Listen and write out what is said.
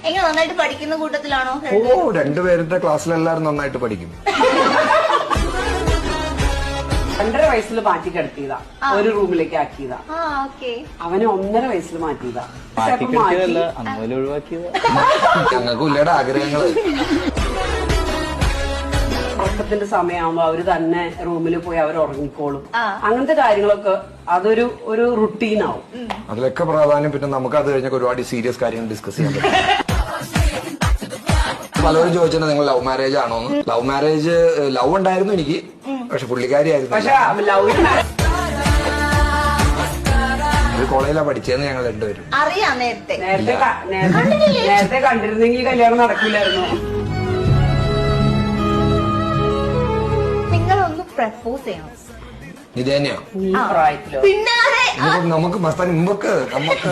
എങ്ങനെ നന്നായിട്ട് പഠിക്കുന്ന കൂട്ടത്തിലാണോ? രണ്ടുപേരുടെ ക്ലാസ്സിലെല്ലാരും നന്നായിട്ട് പഠിക്കും. 2.5 വയസ്സിൽ മാറ്റി കിടത്തിയതാ, ഒരു റൂമിലേക്ക് ആക്കിയതാ. അവന് 1.5 വയസ്സിൽ മാറ്റിയതാ. ഞങ്ങൾക്ക് ഉള്ളയുടെ ആഗ്രഹങ്ങള്. ഉറക്കത്തിന്റെ സമയമാകുമ്പോ അവര് തന്നെ റൂമിൽ പോയി അവർ ഉറങ്ങിക്കോളും. അങ്ങനത്തെ കാര്യങ്ങളൊക്കെ അതൊരു റുട്ടീനാവും. അതിലൊക്കെ പ്രാധാന്യം. പിന്നെ നമുക്ക് അത് കഴിഞ്ഞ ഒരുപാട് സീരിയസ് കാര്യങ്ങൾ ഡിസ്കസ് ചെയ്യാൻ പറ്റും. പലരും ചോദിച്ചിട്ടുണ്ട് നിങ്ങൾ ലവ് മാരേജ് ആണോന്ന്. ലവ് മാരേജ് ലവ് ഉണ്ടായിരുന്നു എനിക്ക്, പക്ഷെ പുള്ളിക്കാരിയായിരുന്നു. കോളേജിലാ പഠിച്ചതെന്ന് ഞങ്ങൾ രണ്ടുപേരും അറിയാം. നേരത്തെ കണ്ടിരുന്നെങ്കിൽ കല്യാണം നടക്കില്ലായിരുന്നു. നിങ്ങളൊന്ന് പ്രപ്പോസ് ചെയ്യണം. ഇത് തന്നെയാ പ്രായത്തിലോ? പിന്നെ നമുക്ക് മസ്താൻ മുമ്പൊക്കെ നമുക്ക്